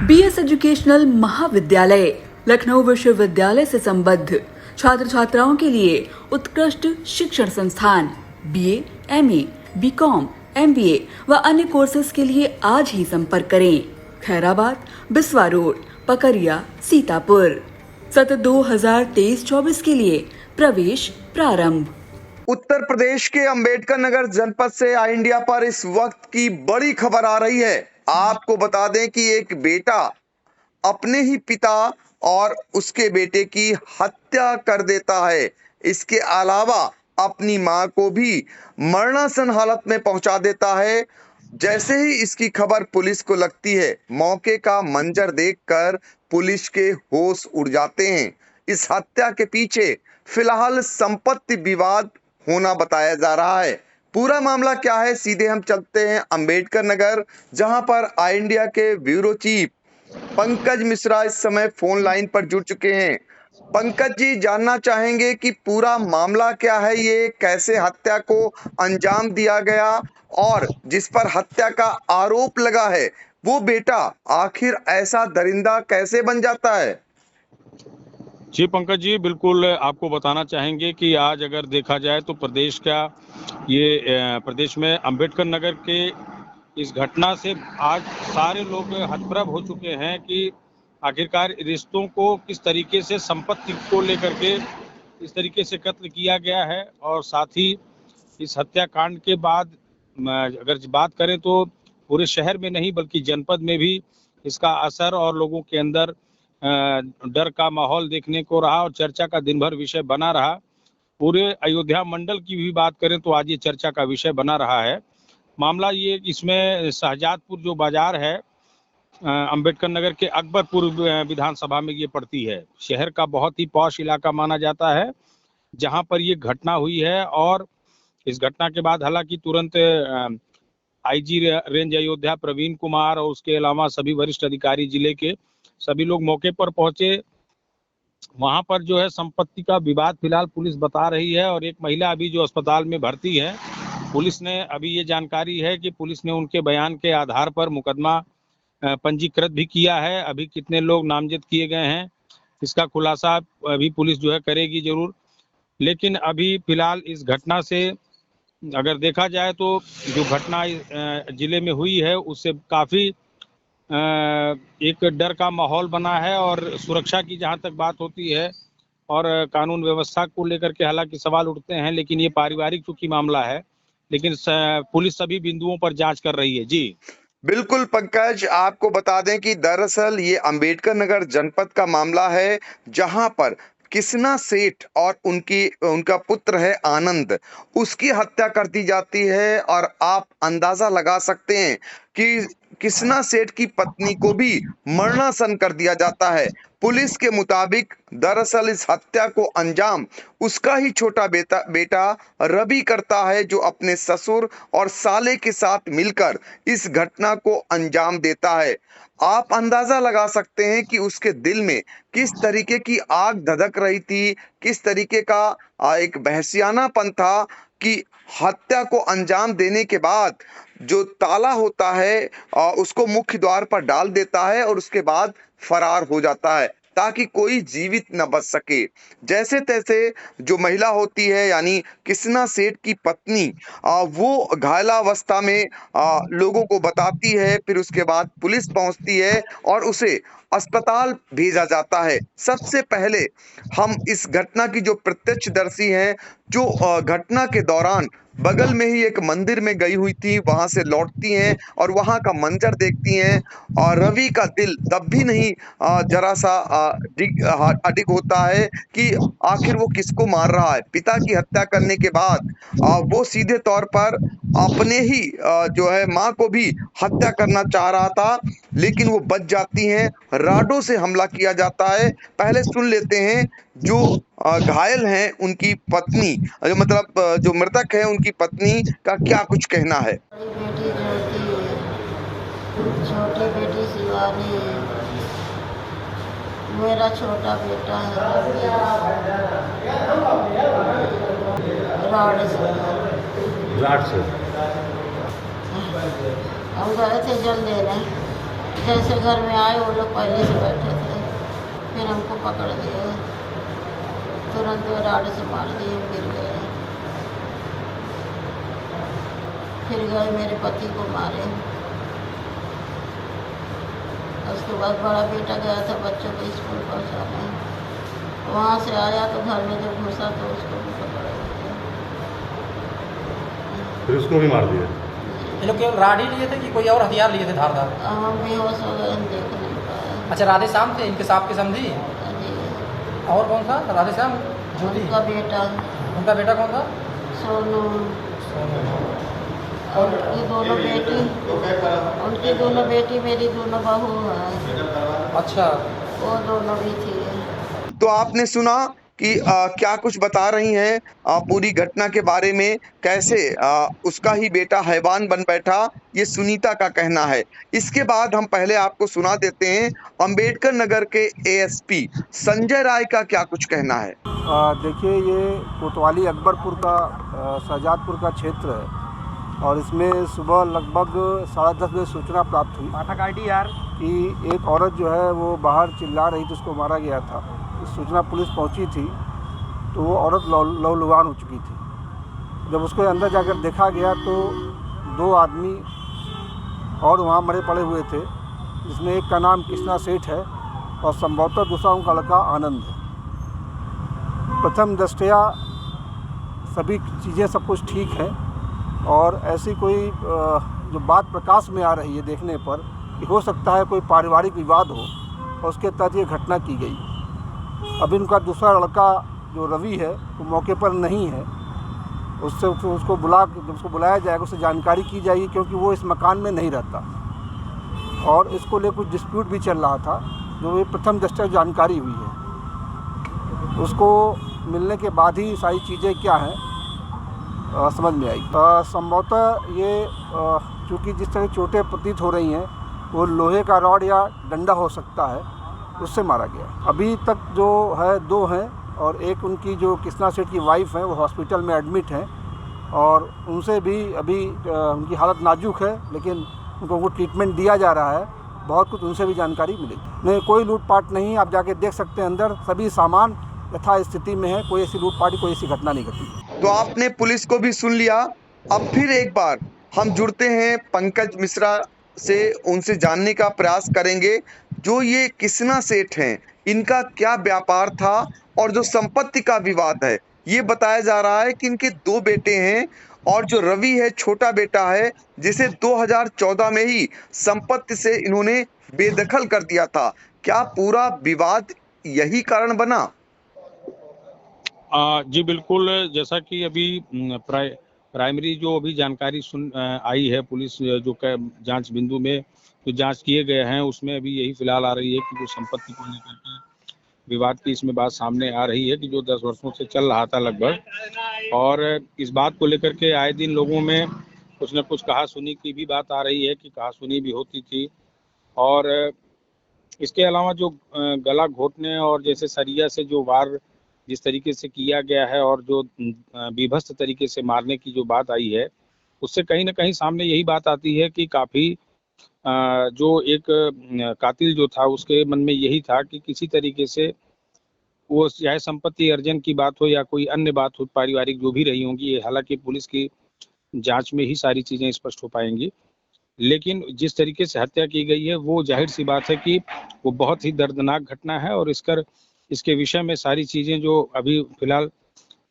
BS educational महाविद्यालय लखनऊ विश्वविद्यालय से संबद्ध छात्र छात्राओं के लिए उत्कृष्ट शिक्षण संस्थान बीए, एमए, बीकॉम, एमबीए व अन्य कोर्सेज के लिए आज ही संपर्क करें। खैराबाद, बिस्वा रोड, पकरिया, सीतापुर। सत्र 2023-24 के लिए प्रवेश प्रारंभ। उत्तर प्रदेश के अंबेडकर नगर जनपद से आई इंडिया पर इस वक्त की बड़ी खबर आ रही है। आपको बता दें कि एक बेटा अपने ही पिता और उसके बेटे की हत्या कर देता है। इसके अलावा अपनी मां को भी मरणासन हालत में पहुंचा देता है। जैसे ही इसकी खबर पुलिस को लगती है, मौके का मंजर देखकर पुलिस के होश उड़ जाते हैं। इस हत्या के पीछे फिलहाल संपत्ति विवाद होना बताया जा रहा है। पूरा मामला क्या है, सीधे हम चलते हैं अंबेडकर नगर, जहां पर आई इंडिया के ब्यूरो चीफ पंकज मिश्रा इस समय फोन लाइन पर जुड़ चुके हैं। पंकज जी, जानना चाहेंगे कि पूरा मामला क्या है, ये कैसे हत्या को अंजाम दिया गया और जिस पर हत्या का आरोप लगा है वो बेटा आखिर ऐसा दरिंदा कैसे बन जाता है? जी पंकज जी, बिल्कुल आपको बताना चाहेंगे कि आज अगर देखा जाए तो प्रदेश में अंबेडकर नगर के इस घटना से आज सारे लोग हतप्रभ हो चुके हैं कि आखिरकार रिश्तों को किस तरीके से संपत्ति को लेकर के इस तरीके से कत्ल किया गया है। और साथ ही इस हत्याकांड के बाद अगर बात करें तो पूरे शहर में नहीं बल्कि जनपद में भी इसका असर और लोगों के अंदर डर का माहौल देखने को रहा और चर्चा का दिन भर विषय बना रहा। पूरे अयोध्या मंडल की भी बात करें तो आज ये चर्चा का विषय बना रहा है। मामला ये इसमें शहजादपुर जो बाजार है अंबेडकर नगर के अकबरपुर विधानसभा में ये पड़ती है। शहर का बहुत ही पॉश इलाका माना जाता है जहां पर ये घटना हुई है। और इस घटना के बाद हालांकि तुरंत आईजी रेंज अयोध्या प्रवीण कुमार और उसके अलावा सभी वरिष्ठ अधिकारी जिले के सभी लोग मौके पर पहुंचे। वहां पर जो है संपत्ति का विवाद फिलहाल पुलिस बता रही है और एक महिला अभी जो अस्पताल में भर्ती है। पुलिस ने अभी ये जानकारी है कि पुलिस ने उनके बयान के आधार पर मुकदमा पंजीकृत भी किया है। अभी कितने लोग नामजद किए गए हैं इसका खुलासा अभी पुलिस जो है करेगी जरूर। लेकिन अभी फिलहाल इस घटना से अगर देखा जाए तो जो घटना जिले में हुई है उससे काफी एक डर का माहौल बना है। और सुरक्षा की जहां तक बात होती है और कानून व्यवस्था को लेकर के हालांकि सवाल उठते हैं, लेकिन ये पारिवारिक चूंकि मामला है, लेकिन पुलिस सभी बिंदुओं पर जांच कर रही है। जी बिल्कुल पंकज, आपको बता दें कि दरअसल ये अंबेडकर नगर जनपद का मामला है जहां पर किसना सेठ और उनका पुत्र है आनंद, उसकी हत्या कर दी जाती है। और आप अंदाजा लगा सकते हैं कि किसना सेठ की पत्नी को भी मरणासन कर दिया जाता है। पुलिस के मुताबिक दरअसल इस हत्या को अंजाम उसका ही छोटा बेटा रवि करता है, जो अपने ससुर और साले के साथ मिलकर इस घटना को अंजाम देता है। आप अंदाजा लगा सकते हैं कि उसके दिल में किस तरीके की आग धधक रही थी, किस तरीके का एक बहसियानापन था कि हत्या को अंजाम देने के बाद जो ताला होता है उसको मुख्य द्वार पर डाल देता है और उसके बाद फरार हो जाता है ताकि कोई जीवित न बच सके। जैसे तैसे जो महिला होती है यानी किसना सेठ की पत्नी, वो घायलावस्था में लोगों को बताती है। फिर उसके बाद पुलिस पहुंचती है और उसे अस्पताल भेजा जाता है। सबसे पहले हम इस घटना की जो प्रत्यक्षदर्शी हैं, जो घटना के दौरान बगल में ही एक मंदिर में गई हुई थी, वहां से लौटती हैं और वहां का मंजर देखती हैं। और रवि का दिल तब भी नहीं जरा सा अडिग होता है कि आखिर वो किसको मार रहा है। पिता की हत्या करने के बाद वो सीधे तौर पर अपने ही जो है मां को भी हत्या करना चाह रहा था, लेकिन वो बच जाती हैं। राडों से हमला किया जाता है। पहले सुन लेते हैं जो घायल हैं उनकी पत्नी, मतलब जो मृतक है उनकी पत्नी का क्या कुछ कहना है। बड़ी बेटी ज्योति है, छोटी बेटी शिवानी है, मेरा छोटा बेटा है राड से। हम गए थे जल देने, जैसे घर में आए वो लोग पहले से बैठे थे, फिर हमको पकड़ दिए, तुरंत राड से मार दिए, गिर गए। फिर गए मेरे पति को मारे। उसके बाद बड़ा बेटा गया था बच्चों को स्कूल पहुंचाने, वहाँ से आया तो घर में जब घुसा तो उसको भी पकड़ लिया, फिर उसको भी मार दिया। ये लोग केवल राड ही लिए थे कि कोई और हथियार लिए थे धारदार? हम बेहोश हो गए, हम देख नहीं पाए। अच्छा, राधे श्याम थे इनके साथ के समझी? जी, और कौन था? राधे श्याम, ज्योति, उनका बेटा उनका बेटा कौन था? सोनू, और उनकी दोनों बेटी मेरी दोनों बहू है। अच्छा, वो दोनों भी थी। तो आपने सुना कि क्या कुछ बता रही हैं पूरी घटना के बारे में, कैसे उसका ही बेटा हैवान बन बैठा, ये सुनीता का कहना है। इसके बाद हम पहले आपको सुना देते हैं अंबेडकर नगर के एएसपी संजय राय का क्या कुछ कहना है। देखिए, ये कोतवाली अकबरपुर का शहजादपुर का क्षेत्र है और इसमें सुबह लगभग 10:30 बजे सूचना प्राप्त हुई कि एक औरत जो है वो बाहर चिल्ला रही थी, उसको मारा गया था। सूचना पुलिस पहुंची थी तो वो औरत लहूलुहान हो चुकी थी। जब उसके अंदर जाकर देखा गया तो 2 आदमी और वहाँ मरे पड़े हुए थे, जिसमें एक का नाम कृष्णा सेठ है और संभवतः दूसरा उनका लड़का आनंद है। प्रथम दृष्टया सभी चीज़ें सब कुछ ठीक है और ऐसी कोई जो बात प्रकाश में आ रही है देखने पर कि हो सकता है कोई पारिवारिक विवाद हो और उसके तहत ये घटना की गई। अभी उनका दूसरा लड़का जो रवि है वो मौके पर नहीं है, उसको जब उसको बुलाया जाएगा उससे जानकारी की जाएगी, क्योंकि वो इस मकान में नहीं रहता और इसको लेकर कुछ डिस्प्यूट भी चल रहा था, जो ये प्रथम दृष्टया जानकारी हुई है। उसको मिलने के बाद ही सारी चीज़ें क्या हैं समझ में आई। संभवतः ये चूँकि जिस तरह चोटें प्रतीत हो रही हैं वो लोहे का रॉड या डंडा हो सकता है, उससे मारा गया। अभी तक जो है 2 हैं और एक उनकी जो कृष्णा सेठ की वाइफ है वो हॉस्पिटल में एडमिट हैं और उनसे भी अभी उनकी हालत नाजुक है, लेकिन उनको ट्रीटमेंट दिया जा रहा है। बहुत कुछ उनसे भी जानकारी मिलेगी। नहीं, कोई लूटपाट नहीं, आप जाके देख सकते हैं, अंदर सभी सामान यथा स्थिति में है, कोई ऐसी लूटपाट कोई ऐसी घटना नहीं घटी। तो आपने पुलिस को भी सुन लिया। अब फिर एक बार हम जुड़ते हैं पंकज मिश्रा से, उनसे जानने का प्रयास करेंगे जो ये कृष्णा सेठ हैं, इनका क्या व्यापार था और जो संपत्ति का विवाद है। ये बताया जा रहा है कि इनके 2 बेटे हैं और जो रवि है छोटा बेटा है, जिसे 2014 में ही संपत्ति से इन्होंने बेदखल कर दिया था। क्या पूरा विवाद यही कारण बना? जी बिल्कुल, जैसा कि अभी प्राइमरी जो अभी जानकारी आई है, पुलिस जो जांच बिंदु में जो जांच किए गए हैं उसमें अभी यही फिलहाल आ रही है कि जो संपत्ति को लेकर के विवाद की इसमें बात सामने आ रही है कि जो 10 वर्षों से चल रहा था लगभग, और इस बात को लेकर के आए दिन लोगों में कुछ न कुछ कहासुनी की भी बात आ रही है कि कहासुनी भी होती थी। और इसके अलावा जो गला घोटने और जैसे सरिया से जो वार जिस तरीके से किया गया है और जो विभत्स तरीके से मारने की जो बात आई है, उससे कहीं ना कहीं सामने यही बात आती है कि काफ़ी जो एक कातिल जो था उसके मन में यही था कि किसी तरीके से वो चाहे संपत्ति अर्जन की बात हो या कोई अन्य बात हो, पारिवारिक जो भी रही होंगी, हालांकि पुलिस की जांच में ही सारी चीज़ें स्पष्ट हो पाएंगी, लेकिन जिस तरीके से हत्या की गई है वो जाहिर सी बात है कि वो बहुत ही दर्दनाक घटना है। और इसके विषय में सारी चीज़ें जो अभी फिलहाल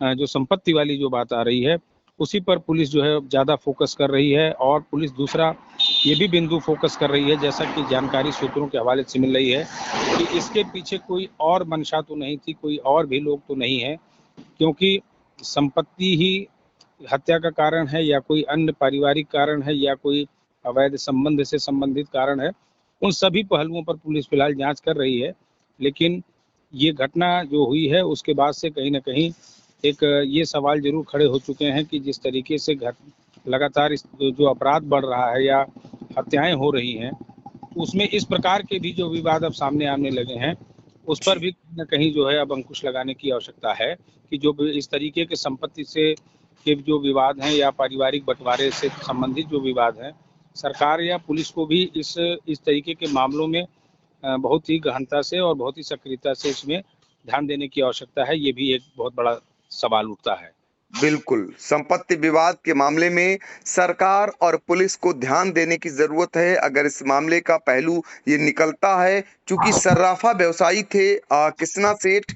जो संपत्ति वाली जो बात आ रही है उसी पर पुलिस जो है ज़्यादा फोकस कर रही है। और पुलिस दूसरा ये भी बिंदु फोकस कर रही है, जैसा कि जानकारी सूत्रों के हवाले से मिल रही है, कि इसके पीछे कोई और मंशा तो नहीं थी, कोई और भी लोग तो नहीं है, क्योंकि संपत्ति ही हत्या का कारण है या कोई अन्य पारिवारिक कारण है या कोई अवैध संबंध से संबंधित कारण है। उन सभी पहलुओं पर पुलिस फिलहाल जांच कर रही है। लेकिन ये घटना जो हुई है उसके बाद से कहीं ना कहीं एक ये सवाल जरूर खड़े हो चुके हैं कि जिस तरीके से लगातार जो अपराध बढ़ रहा है या हत्याएं हो रही हैं, उसमें इस प्रकार के भी जो विवाद अब सामने आने लगे हैं, उस पर भी कहीं ना कहीं जो है अब अंकुश लगाने की आवश्यकता है कि जो इस तरीके के संपत्ति से के जो विवाद हैं या पारिवारिक बंटवारे से संबंधित जो विवाद हैं, सरकार या पुलिस को भी इस तरीके के मामलों में बहुत ही गहनता से और बहुत ही सक्रियता से इसमें ध्यान देने की आवश्यकता है। ये भी एक बहुत बड़ा सवाल उठता है। बिल्कुल, संपत्ति विवाद के मामले में सरकार और पुलिस को ध्यान देने की जरूरत है। अगर इस मामले का पहलू ये निकलता है, चूंकि सर्राफा व्यवसायी थे कृष्णा सेठ,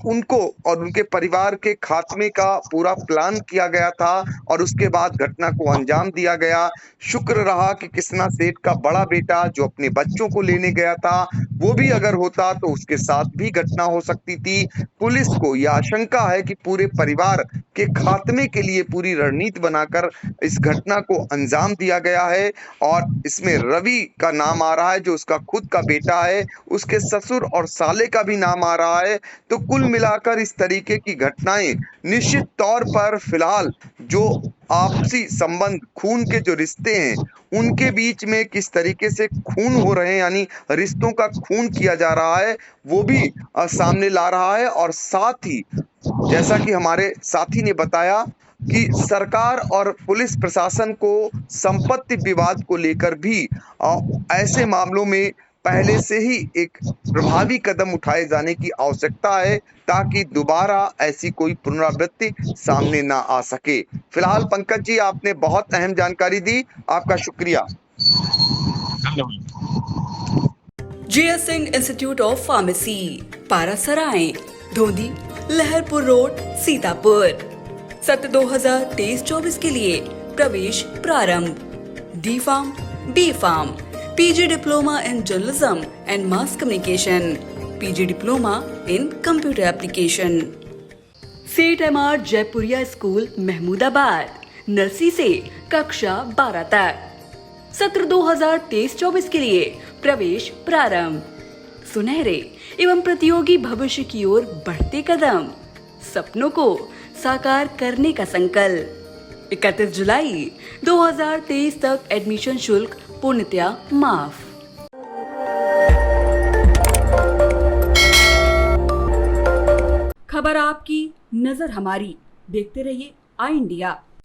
उनको और उनके परिवार के खात्मे का पूरा प्लान किया गया था और उसके बाद घटना को अंजाम दिया गया। शुक्र रहा कि कृष्णा सेठ का बड़ा बेटा जो अपने बच्चों को लेने गया था, वो भी अगर होता तो उसके साथ भी घटना हो सकती थी। पुलिस को यह आशंका है कि पूरे परिवार के खात्मे के लिए पूरी रणनीति बनाकर इस घटना को अंजाम दिया गया है और इसमें रवि का नाम आ रहा है जो उसका खुद का बेटा है, उसके ससुर और साले का भी नाम आ रहा है। तो कुल मिलाकर इस तरीके की घटनाएं निश्चित तौर पर फिलहाल जो आपसी संबंध, खून के जो रिश्ते हैं, उनके बीच में किस तरीके से खून हो रहे हैं, यानी रिश्तों का खून किया जा रहा है, वो भी सामने ला रहा है। और साथ ही जैसा कि हमारे साथी ने बताया कि सरकार और पुलिस प्रशासन को संपत्ति विवाद को लेकर भी ऐसे मामलों में पहले से ही एक प्रभावी कदम उठाए जाने की आवश्यकता है ताकि दोबारा ऐसी कोई पुनरावृत्ति सामने ना आ सके। फिलहाल पंकज जी, आपने बहुत अहम जानकारी दी, आपका शुक्रिया। GS Singh institute of pharmacy, Parasarai, Dhondi, Laharpur road, Sitapur. सत्र 2023-24 के लिए प्रवेश प्रारंभ। D Farm, B Farm, PG diploma in journalism and mass communication, PG diploma in computer application. सेठ MR Jaipuria school, Mahmudabad, nursery से कक्षा 12 तक। सत्र 2023-24 के लिए प्रवेश प्रारंभ। सुनहरे एवं प्रतियोगी भविष्य की ओर बढ़ते कदम, सपनों को साकार करने का संकल्प। 31 जुलाई 2023 तक एडमिशन शुल्क पूर्णतया माफ। खबर आपकी, नजर हमारी। देखते रहिए आई इंडिया।